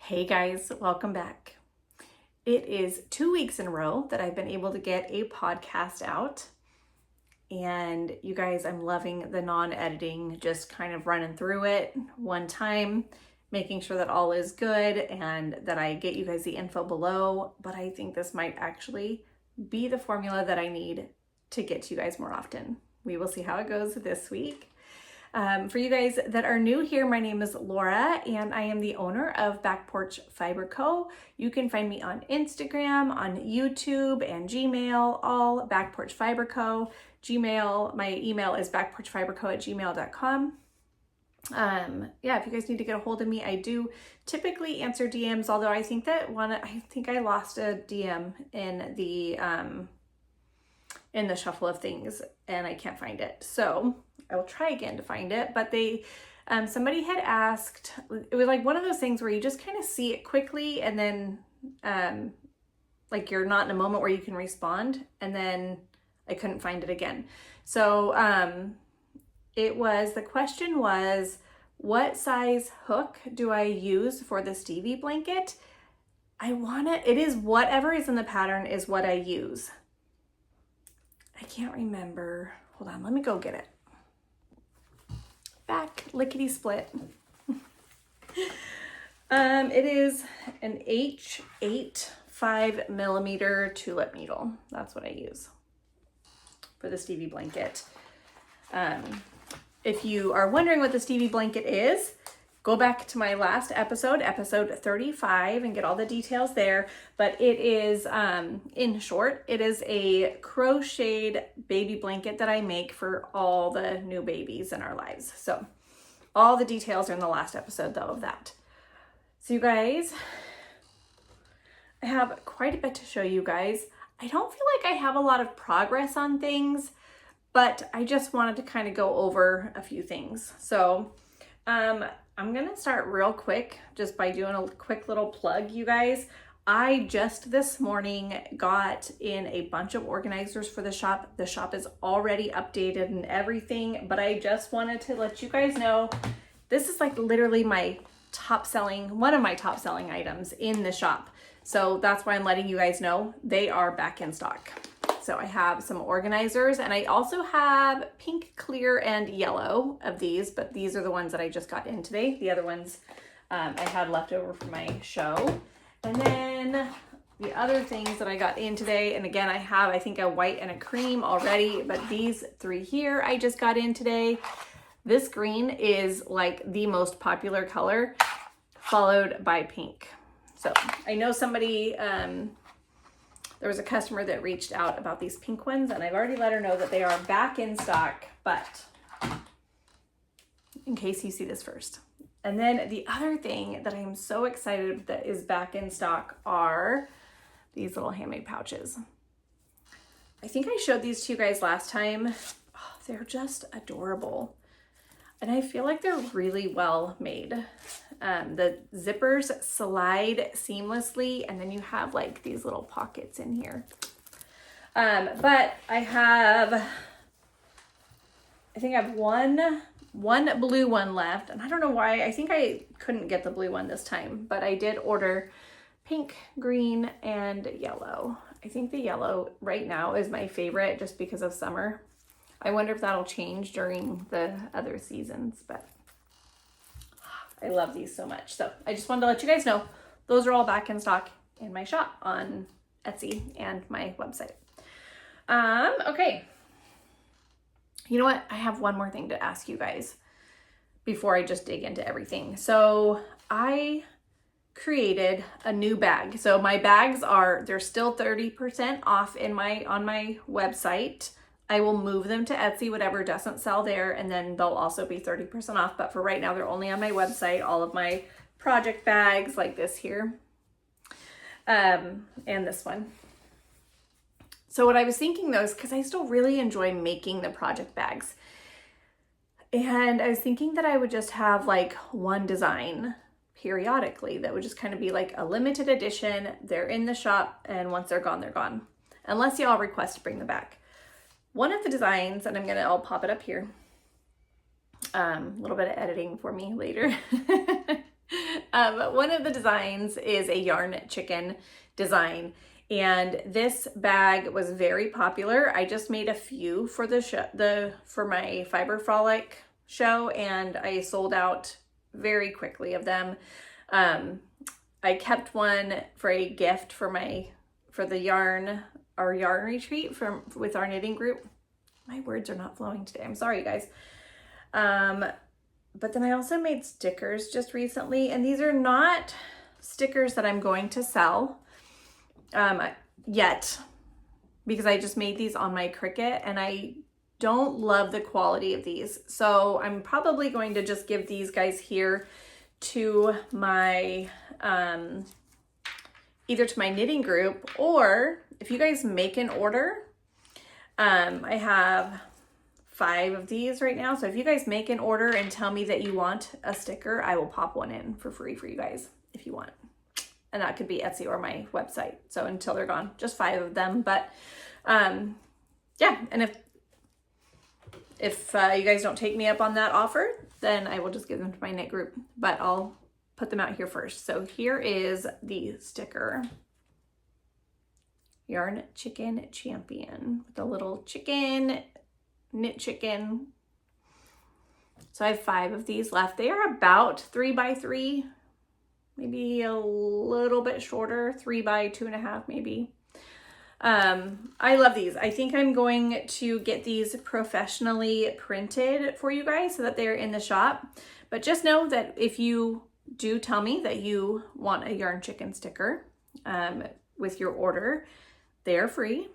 Hey guys, welcome back. It is 2 weeks in a row that I've been able to get a podcast out. And you guys, I'm loving the non-editing, just kind of running through it one time, making sure that all is good and that I get you guys the info below. But I think this might actually be the formula that I need to get to you guys more often. We will see how it goes this week. For you guys that are new here, my name is Laura and I am the owner of Back Porch Fiber Co. You can find me on Instagram, on YouTube, and Gmail, all Back Porch Fiber Co. Gmail, my email is backporchfiberco@gmail.com. If you guys need to get a hold of me, I do typically answer DMs, although I think I lost a DM in the shuffle of things and I can't find it. So I will try again to find it, but somebody had asked, it was like one of those things where you just kind of see it quickly and then like you're not in a moment where you can respond, and then I couldn't find it again. So the question was, what size hook do I use for the Stevie blanket? It is whatever is in the pattern is what I use. I can't remember. Hold on, let me go get it. Back lickety split. It is an H8 5mm tulip needle. That's what I use for the Stevie blanket. If you are wondering what the Stevie blanket is, go back to my last episode 35, and get all the details there. But it is, in short, it is a crocheted baby blanket that I make for all the new babies in our lives. So all the details are in the last episode though of that. So you guys, I have quite a bit to show you guys. I don't feel like I have a lot of progress on things, but I just wanted to kind of go over a few things. So, I'm gonna start real quick just by doing a quick little plug, you guys. I just this morning got in a bunch of organizers for the shop. The shop is already updated and everything, but I just wanted to let you guys know this is like literally one of my top selling items in the shop. So that's why I'm letting you guys know they are back in stock. So I have some organizers, and I also have pink, clear, and yellow of these, but these are the ones that I just got in today. The other ones I had left over for my show. And then the other things that I got in today, and again, I have, I think, a white and a cream already, but these three here I just got in today. This green is like the most popular color, followed by pink. So I know somebody, there was a customer that reached out about these pink ones, and I've already let her know that they are back in stock, but in case you see this first. And then the other thing that I am so excited that is back in stock are these little handmade pouches. I think I showed these to you guys last time. Oh, they're just adorable. And I feel like they're really well made. The zippers slide seamlessly, and then you have like these little pockets in here. But I think I have one blue one left, and I don't know why. I think I couldn't get the blue one this time, but I did order pink, green, and yellow. I think the yellow right now is my favorite just because of summer. I wonder if that'll change during the other seasons, but I love these so much. So I just wanted to let you guys know those are all back in stock in my shop on Etsy and my website. Okay. You know what? I have one more thing to ask you guys before I just dig into everything. So I created a new bag. So my bags they're still 30% off on my website. I will move them to Etsy, whatever doesn't sell there, and then they'll also be 30% off. But for right now, they're only on my website. All of my project bags like this here, and this one. So what I was thinking though is, because I still really enjoy making the project bags, and I was thinking that I would just have like one design periodically that would just kind of be like a limited edition. They're in the shop, and once they're gone, unless y'all request to bring them back. One of the designs, and I'll pop it up here. A little bit of editing for me later. One of the designs is a yarn chicken design, and this bag was very popular. I just made a few for for my Fiber Frolic show, and I sold out very quickly of them. I kept one for a gift for our yarn retreat with our knitting group. My words are not flowing today. I'm sorry, guys. But then I also made stickers just recently, and these are not stickers that I'm going to sell yet, because I just made these on my Cricut and I don't love the quality of these. So I'm probably going to just give these guys here to my, either to my knitting group, or if you guys make an order, I have 5 of these right now. So if you guys make an order and tell me that you want a sticker, I will pop one in for free for you guys if you want. And that could be Etsy or my website. So until they're gone, just 5 of them. But yeah, and if you guys don't take me up on that offer, then I will just give them to my knit group. But I'll put them out here first. So here is the sticker. Yarn Chicken Champion with a little chicken, knit chicken. So I have 5 of these left. They are about 3 by 3, maybe a little bit shorter, 3 by 2.5 maybe. I love these. I think I'm going to get these professionally printed for you guys so that they're in the shop. But just know that if you do tell me that you want a Yarn Chicken sticker with your order, they are free.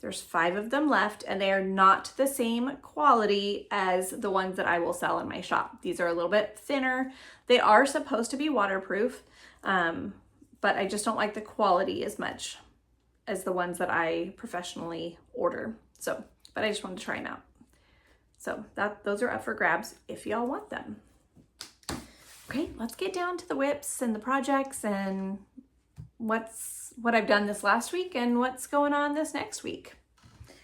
There's 5 of them left, and they are not the same quality as the ones that I will sell in my shop. These are a little bit thinner. They are supposed to be waterproof, but I just don't like the quality as much as the ones that I professionally order. So, but I just wanted to try them out. So those are up for grabs if y'all want them. Okay, let's get down to the whips and the projects and what I've done this last week and what's going on this next week.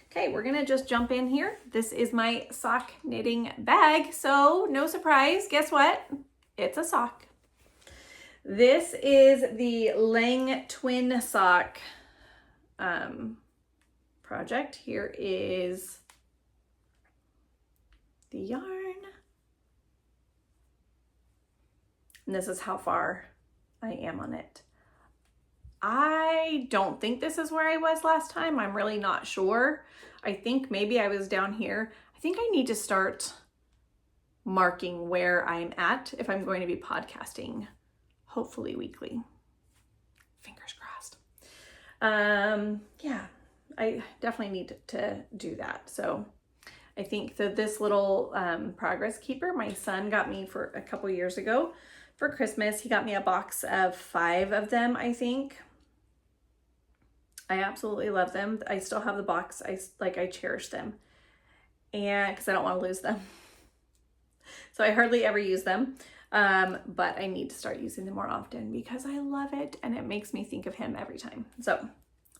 Okay, we're gonna just jump in here. This is my sock knitting bag. So no surprise, guess what? It's a sock. This is the Lang Twin Sock project. Here is the yarn. And this is how far I am on it. I don't think this is where I was last time. I'm really not sure. I think maybe I was down here. I think I need to start marking where I'm at if I'm going to be podcasting, hopefully weekly. Fingers crossed. Yeah, I definitely need to do that. So I think that this little progress keeper, my son got me for a couple years ago for Christmas. He got me a box of 5 of them, I think. I absolutely love them. I still have the box. I cherish them, and because I don't want to lose them. So I hardly ever use them, but I need to start using them more often because I love it and it makes me think of him every time. So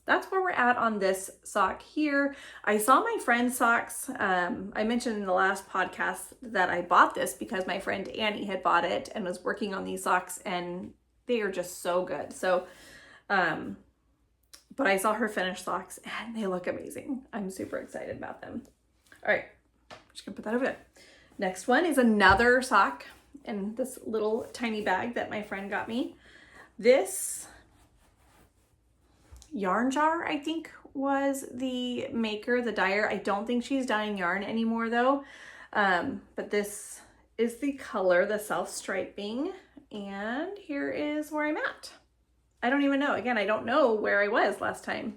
that's where we're at on this sock here. I saw my friend's socks. I mentioned in the last podcast that I bought this because my friend Annie had bought it and was working on these socks, and they are just so good. So, but I saw her finished socks and they look amazing. I'm super excited about them. All right, I'm just gonna put that over there. Next one is another sock in this little tiny bag that my friend got me. This Yarn Jar, I think, was the maker, the dyer. I don't think she's dyeing yarn anymore though. But this is the color, the self-striping, and here is where I'm at. I don't even know. Again, I don't know where I was last time.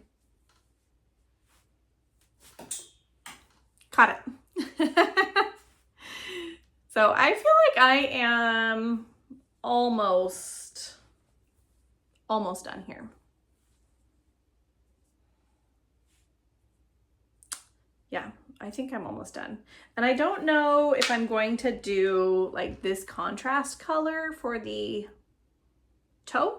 Caught it. So I feel like I am almost done here. Yeah, I think I'm almost done. And I don't know if I'm going to do like this contrast color for the toe.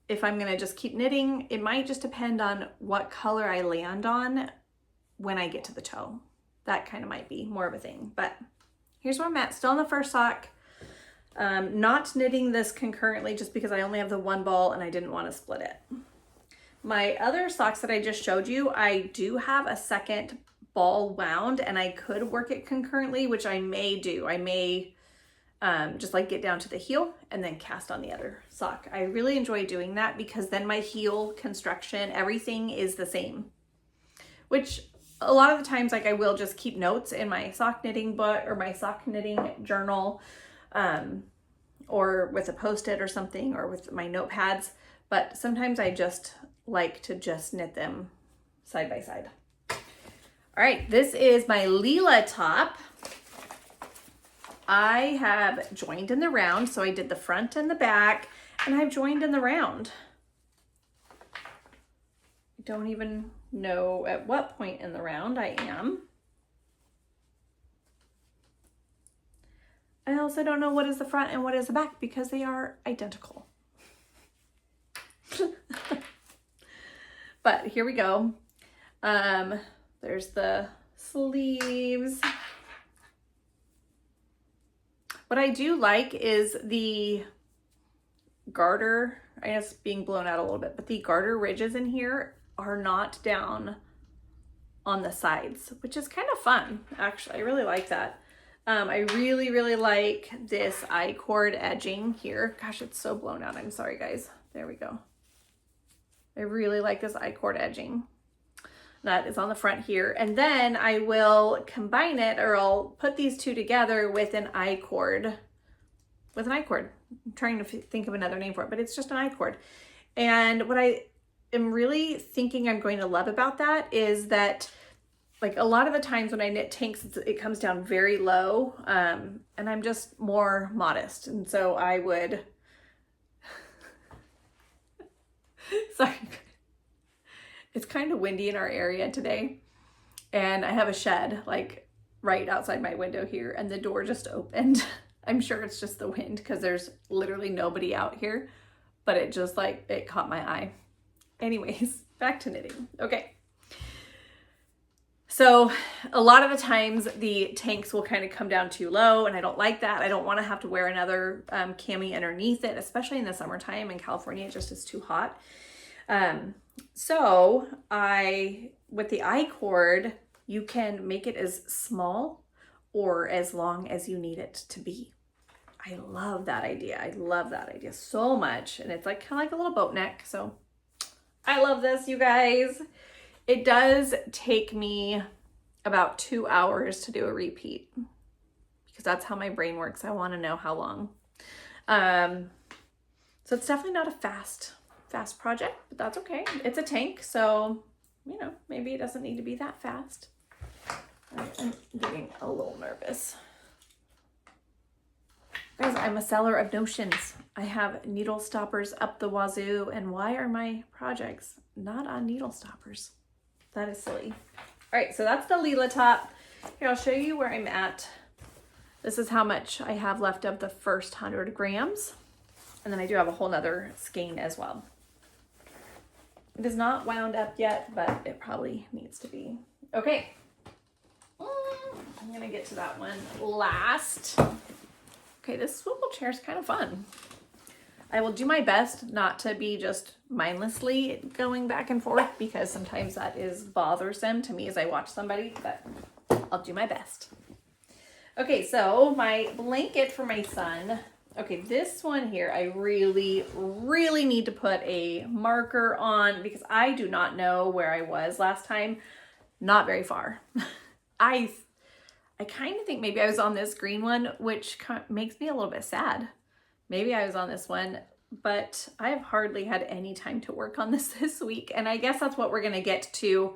If I'm gonna just keep knitting, it might just depend on what color I land on when I get to the toe. That kind of might be more of a thing, but here's where I'm at. Still in the first sock. Not knitting this concurrently just because I only have the one ball and I didn't want to split it. My other socks that I just showed you, I do have a second ball wound and I could work it concurrently, which I may do. I may just like get down to the heel and then cast on the other sock. I really enjoy doing that because then my heel construction, everything is the same, which a lot of the times, like I will just keep notes in my sock knitting book or my sock knitting journal, or with a Post-it or something, or with my notepads. But sometimes I just like to just knit them side by side. All right, this is my Lila top. I have joined in the round, so I did the front and the back, and I've joined in the round. I don't even know at what point in the round I am. I also don't know what is the front and what is the back because they are identical. But here we go. There's the sleeves. What I do like is the garter, I guess being blown out a little bit, but the garter ridges in here are not down on the sides, which is kind of fun, actually. I really like that. I really, really like this I-cord edging here. Gosh, it's so blown out. I'm sorry, guys. There we go. I really like this I-cord edging. That is on the front here. And then I will combine it, or I'll put these two together with an I-cord. With an I-cord. I'm trying to think of another name for it, but it's just an I-cord. And what I am really thinking I'm going to love about that is that, like, a lot of the times when I knit tanks, it comes down very low, and I'm just more modest. And so I would, sorry, it's kind of windy in our area today. And I have a shed like right outside my window here, and the door just opened. I'm sure it's just the wind because there's literally nobody out here, but it just like, it caught my eye. Anyways, back to knitting. Okay. So a lot of the times the tanks will kind of come down too low, and I don't like that. I don't want to have to wear another cami underneath it, especially in the summertime. In California, it just is too hot. So with the I-cord, you can make it as small or as long as you need it to be. I love that idea. I love that idea so much. And it's like kind of like a little boat neck. So I love this, you guys. It does take me about 2 hours to do a repeat because that's how my brain works. I want to know how long. So it's definitely not a fast project, but that's okay. It's a tank, so, you know, maybe it doesn't need to be that fast. I'm getting a little nervous. Guys, I'm a seller of notions. I have needle stoppers up the wazoo, and why are my projects not on needle stoppers? That is silly. All right, so that's the Lila top. Here, I'll show you where I'm at. This is how much I have left of the first 100 grams. And then I do have a whole nother skein as well. It is not wound up yet, but it probably needs to be. Okay. I'm gonna get to that one last. Okay, this swivel chair is kind of fun. I will do my best not to be just mindlessly going back and forth because sometimes that is bothersome to me as I watch somebody, but I'll do my best. Okay, so my blanket for my son. Okay, this one here, I really, really need to put a marker on because I do not know where I was last time. Not very far. I kind of think maybe I was on this green one, which makes me a little bit sad. Maybe I was on this one, but I have hardly had any time to work on this week. And I guess that's what we're going to get to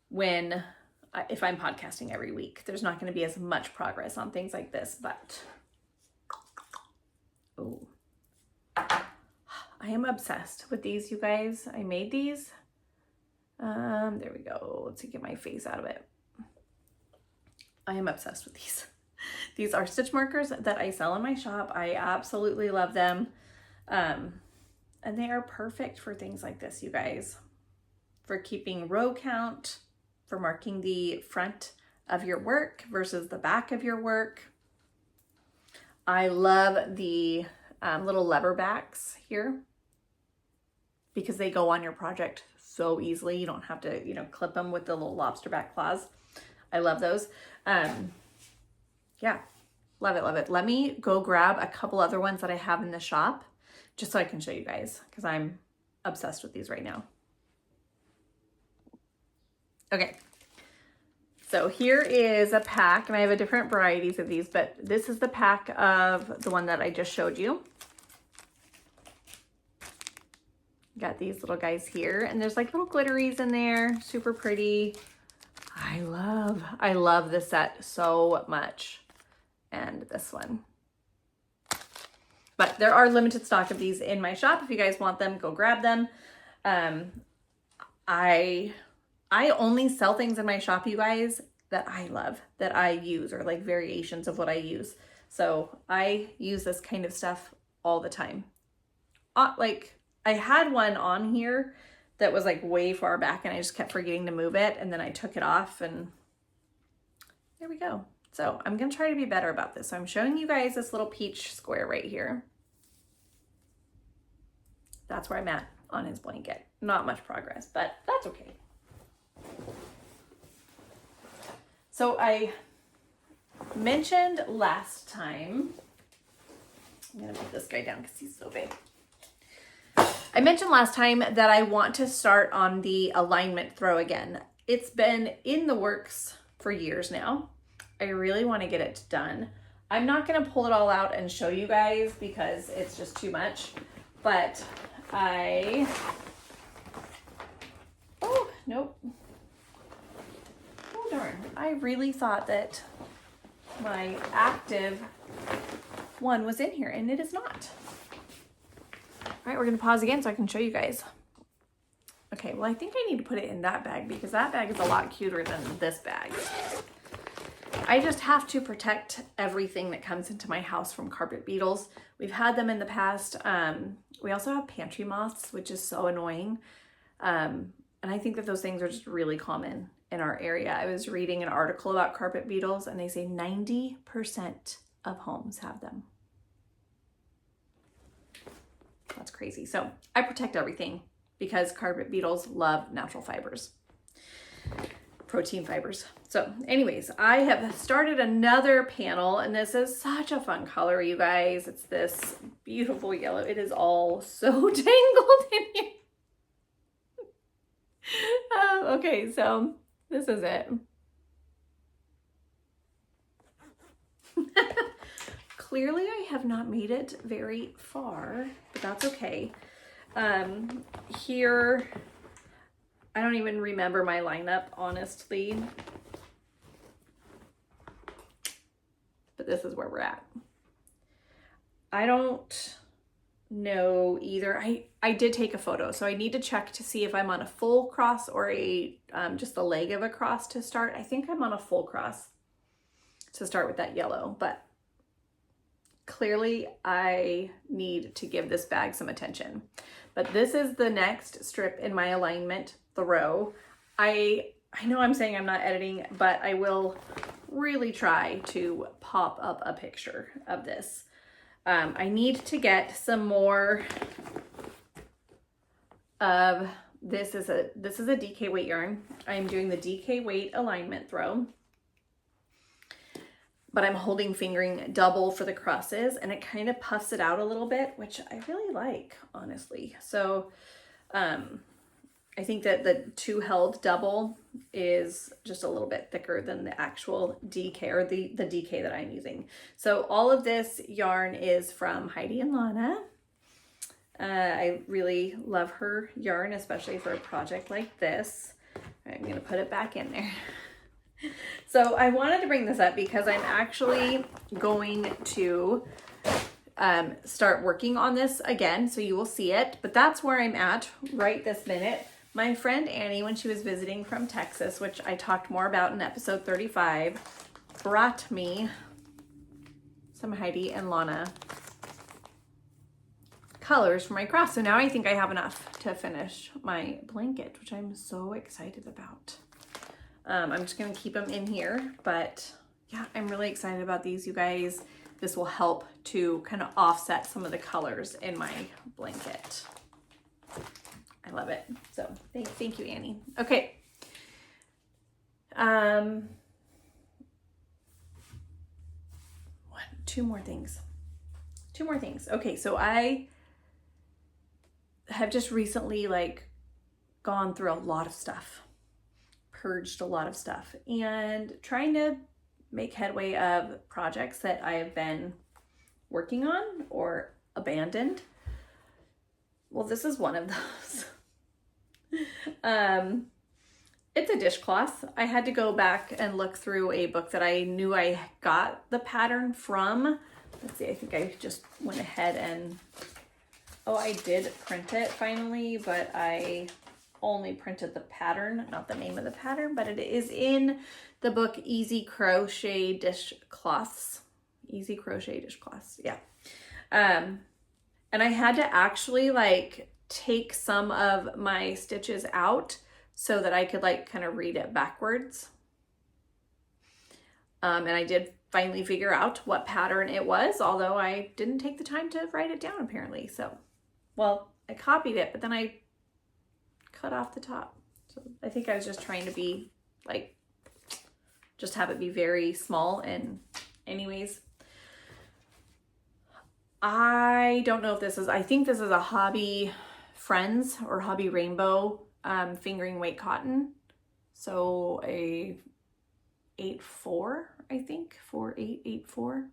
when, if I'm podcasting every week. There's not going to be as much progress on things like this, but... Oh, I am obsessed with these, you guys. I made these. There we go. Let's see, get my face out of it. I am obsessed with these. These are stitch markers that I sell in my shop. I absolutely love them. And they are perfect for things like this, you guys. For keeping row count, for marking the front of your work versus the back of your work. I love the little lever backs here because they go on your project so easily. You don't have to, you know, clip them with the little lobster back claws. I love those. Yeah, love it, love it. Let me go grab a couple other ones that I have in the shop just so I can show you guys because I'm obsessed with these right now. Okay, so here is a pack, and I have a different varieties of these, but this is the pack of the one that I just showed you. Got these little guys here, and there's like little glitteries in there, super pretty. I love this set so much, and this one. But there are limited stock of these in my shop. If you guys want them, go grab them. I only sell things in my shop, you guys, that I love, that I use, or like variations of what I use. So I use this kind of stuff all the time. Like I had one on here that was like way far back and I just kept forgetting to move it. And then I took it off and there we go. So I'm going to try to be better about this. So I'm showing you guys this little peach square right here. That's where I'm at on his blanket. Not much progress, but that's okay. So I mentioned last time, I'm gonna put this guy down because he's so big. I mentioned last time that I want to start on the alignment throw again. It's been in the works for years now. I really want to get it done. I'm not gonna pull it all out and show you guys because it's just too much, but oh, nope. Darn, I really thought that my active one was in here and it is not. All right, we're gonna pause again so I can show you guys. Okay, well I think I need to put it in that bag because that bag is a lot cuter than this bag. I just have to protect everything that comes into my house from carpet beetles. We've had them in the past. We also have pantry moths, which is so annoying. And I think that those things are just really common in our area. I was reading an article about carpet beetles and they say 90% of homes have them. That's crazy. So I protect everything because carpet beetles love natural fibers, protein fibers. So anyways, I have started another panel and this is such a fun color, you guys. It's this beautiful yellow. It is all so tangled in here. Okay, so this is it. Clearly I have not made it very far, but that's okay. Here, I don't even remember my lineup, honestly. But this is where we're at. I don't know either. I did take a photo, so I need to check to see if I'm on a full cross or a just the leg of a cross to start. I think I'm on a full cross to start with that yellow, but clearly I need to give this bag some attention. But this is the next strip in my alignment throw. I know I'm saying I'm not editing, but I will really try to pop up a picture of this. I need to get some more of this. Is a DK weight yarn. I'm doing the DK weight alignment throw, but I'm holding fingering double for the crosses and it kind of puffs it out a little bit, which I really like, honestly. So I think that the two held double is just a little bit thicker than the actual DK or the DK that I'm using. So all of this yarn is from Heidi and Lana. I really love her yarn, especially for a project like this. I'm gonna put it back in there. So I wanted to bring this up because I'm actually going to start working on this again, so you will see it, but that's where I'm at right this minute. My friend Annie, when she was visiting from Texas, which I talked more about in episode 35, brought me some Heidi and Lana colors for my cross. So now I think I have enough to finish my blanket, which I'm so excited about. I'm just gonna keep them in here, but yeah, I'm really excited about these, you guys. this will help to kind of offset some of the colors in my blanket. I love it. So thank you, Annie. Okay. Two more things. Okay, so I have just recently like gone through a lot of stuff, purged a lot of stuff, and trying to make headway of projects that I have been working on or abandoned. Well, this is one of those. It's a dishcloth. I had to go back and look through a book that I knew I got the pattern from. Let's see, I think I just went ahead and, I did print it finally, but I only printed the pattern, not the name of the pattern, but it is in the book Easy Crochet Dishcloths. Easy Crochet Dishcloths, yeah. And I had to actually like take some of my stitches out so that I could like kind of read it backwards. And I did finally figure out what pattern it was, although I didn't take the time to write it down apparently. So, well, I copied it, but then I cut off the top. So I think I was just trying to be like, just have it be very small. And anyways, I don't know if this is, I think this is a Hobby Friends or Hobby Rainbow fingering weight cotton. So a 8-4, I think, 4-8-8-4,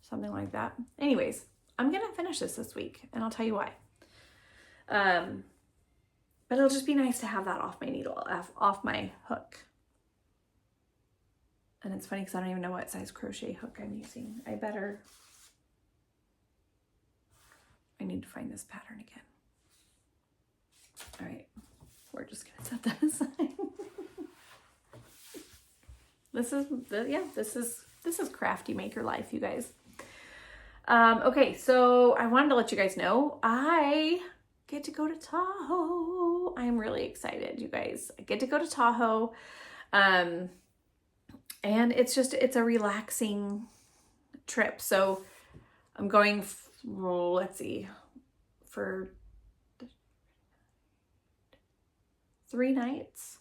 something like that. Anyways, I'm gonna finish this week, and I'll tell you why. But it'll just be nice to have that off my needle, off my hook. And it's funny because I don't even know what size crochet hook I'm using. I need to find this pattern again. All right, we're just gonna set that aside. This is crafty maker life, you guys. Okay, so I wanted to let you guys know I get to go to Tahoe. I'm really excited, you guys. I get to go to Tahoe. And it's a relaxing trip. So I'm going, let's see, for 3 nights.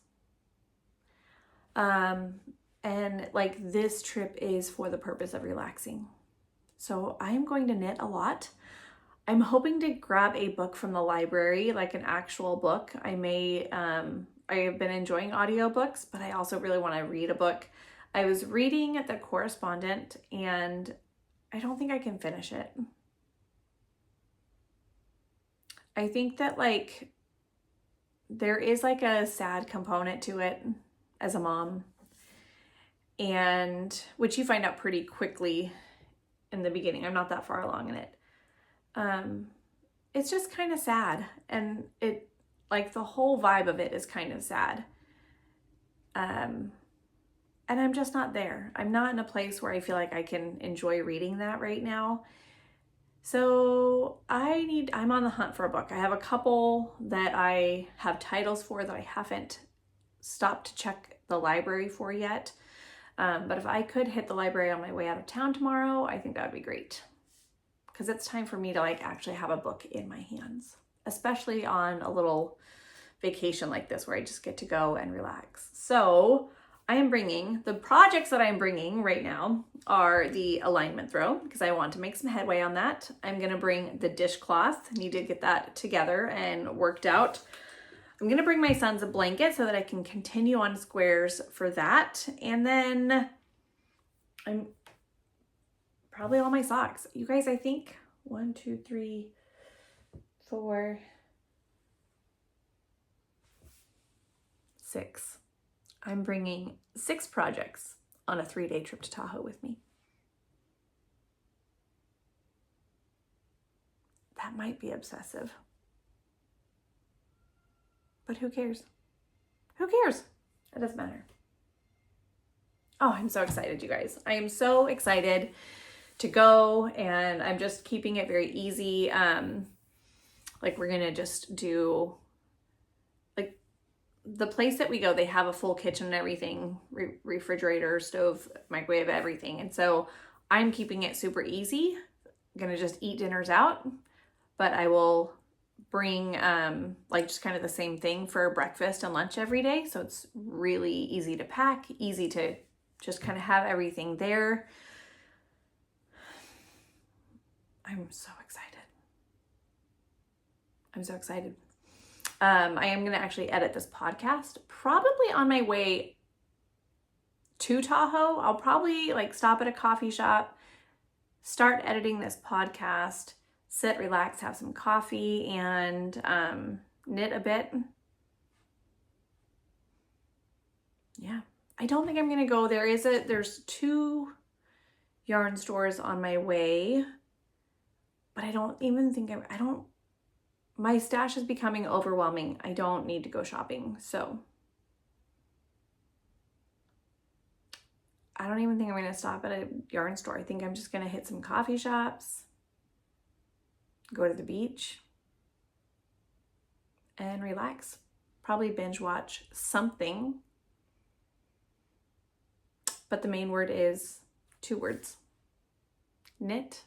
And like this trip is for the purpose of relaxing. So I am going to knit a lot. I'm hoping to grab a book from the library, like an actual book. I have been enjoying audiobooks, but I also really want to read a book. I was reading The Correspondent and I don't think I can finish it. I think that like there is like a sad component to it as a mom, and which you find out pretty quickly in the beginning. I'm not that far along in it. It's just kind of sad, and it like the whole vibe of it is kind of sad. And I'm just not there. I'm not in a place where I feel like I can enjoy reading that right now. So I'm on the hunt for a book. I have a couple that I have titles for that I haven't stopped to check the library for yet. But if I could hit the library on my way out of town tomorrow, I think that would be great. Because it's time for me to like actually have a book in my hands, especially on a little vacation like this where I just get to go and relax. So the projects that I'm bringing right now are the alignment throw, because I want to make some headway on that. I'm going to bring the dishcloth. Need to get that together and worked out. I'm going to bring my son's a blanket so that I can continue on squares for that. And then I'm probably all my socks. You guys, I think 1, 2, 3, 4, 6. I'm bringing 6 projects on a 3-day trip to Tahoe with me. That might be obsessive. But who cares? Who cares? It doesn't matter. Oh, I'm so excited, you guys. I am so excited to go, and I'm just keeping it very easy. Like we're gonna just do, like the place that we go, they have a full kitchen and everything, refrigerator, stove, microwave, everything. And so I'm keeping it super easy. I'm gonna just eat dinners out, but I will bring like just kind of the same thing for breakfast and lunch every day. So it's really easy to pack, easy to just kind of have everything there. I'm so excited. I'm so excited. I am going to actually edit this podcast probably on my way to Tahoe. I'll probably like stop at a coffee shop, start editing this podcast, sit, relax, have some coffee, and knit a bit. Yeah, I don't think I'm going to go. There's 2 yarn stores on my way, but I don't even think my stash is becoming overwhelming. I don't need to go shopping. So I don't even think I'm going to stop at a yarn store. I think I'm just going to hit some coffee shops, go to the beach, and relax. Probably binge watch something. But the main word is 2 words: knit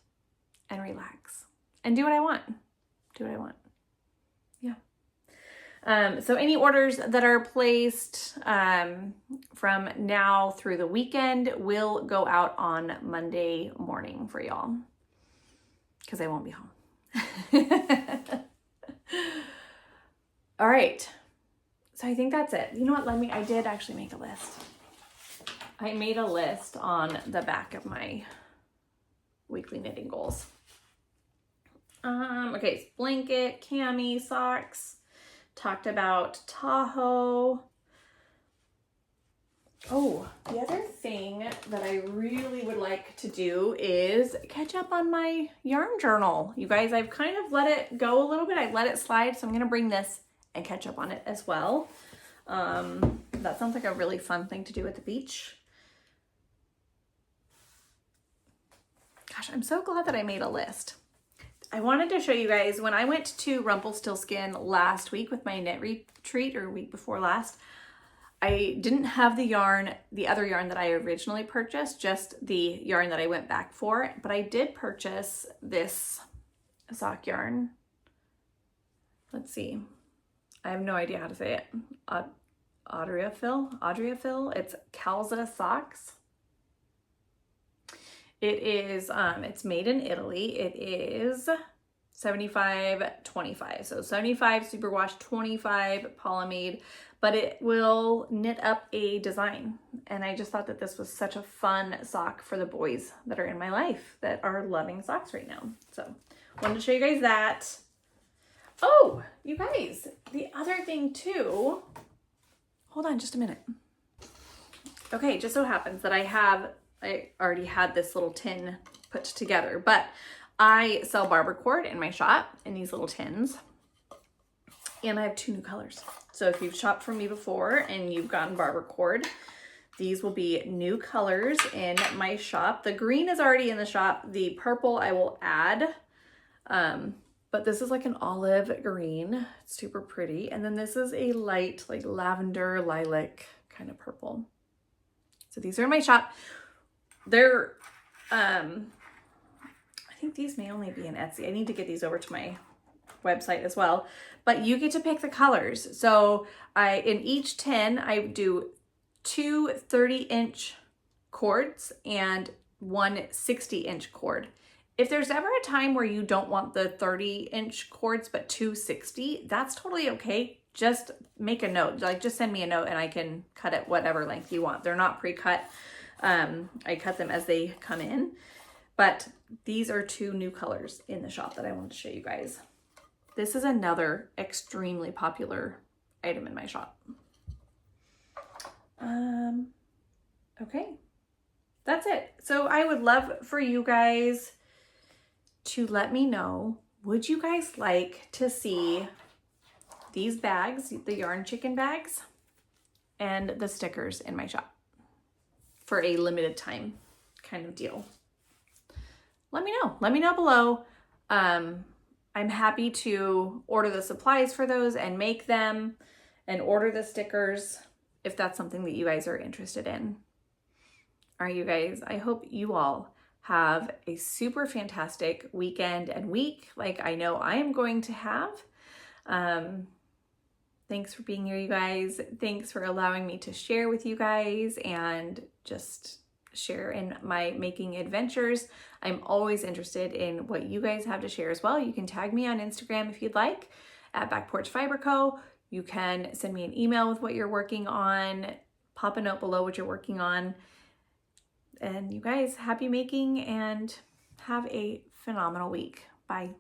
and relax. And do what I want. Do what I want. Yeah. So any orders that are placed from now through the weekend will go out on Monday morning for y'all, because I won't be home. All right. So I think that's it. You know what? I did actually make a list. I made a list on the back of my weekly knitting goals. Okay, blanket, cami, socks. Talked about Tahoe. Oh, the other thing that I really would like to do is catch up on my yarn journal. You guys, I've kind of let it go a little bit. I let it slide, so I'm gonna bring this and catch up on it as well. That sounds like a really fun thing to do at the beach. Gosh, I'm so glad that I made a list. I wanted to show you guys, when I went to Rumpelstiltskin last week with my knit retreat, or week before last, I didn't have the other yarn that I originally purchased, just the yarn that I went back for, but I did purchase this sock yarn. Let's see. I have no idea how to say it. Adriafil. It's Calza Soxx. It is, it's made in Italy. It is 75-25. So 75 superwash, 25 polyamide, but it will knit up a design. And I just thought that this was such a fun sock for the boys that are in my life that are loving socks right now. So wanted to show you guys that. Oh, you guys, the other thing too, hold on just a minute. Okay, just so happens that I already had this little tin put together, but I sell barber cord in my shop in these little tins, and I have 2 new colors. So if you've shopped from me before and you've gotten barber cord, these will be new colors in my shop. The green is already in the shop. The purple I will add, but this is like an olive green. It's super pretty. And then this is a light, like lavender, lilac kind of purple. So these are in my shop. They're, I think these may only be in Etsy. I need to get these over to my website as well, but you get to pick the colors. So in each tin, I do 2 30-inch cords and 1 60-inch cord. If there's ever a time where you don't want the 30-inch cords, but 2 60, that's totally okay. Just make a note, like just send me a note and I can cut it whatever length you want. They're not pre-cut. I cut them as they come in, but these are 2 new colors in the shop that I want to show you guys. This is another extremely popular item in my shop. Okay, that's it. So I would love for you guys to let me know, would you guys like to see these bags, the yarn chicken bags, and the stickers in my shop for a limited time kind of deal? Let me know. Let me know below. I'm happy to order the supplies for those and make them and order the stickers if that's something that you guys are interested in. All right, you guys, I hope you all Have a super fantastic weekend and week, like I know I am going to have. Thanks for being here, you guys. Thanks for allowing me to share with you guys and just share in my making adventures. I'm always interested in what you guys have to share as well. You can tag me on Instagram if you'd like, at Back Porch Fiber Co. You can send me an email with what you're working on, pop a note below what you're working on. And you guys, happy making and have a phenomenal week. Bye.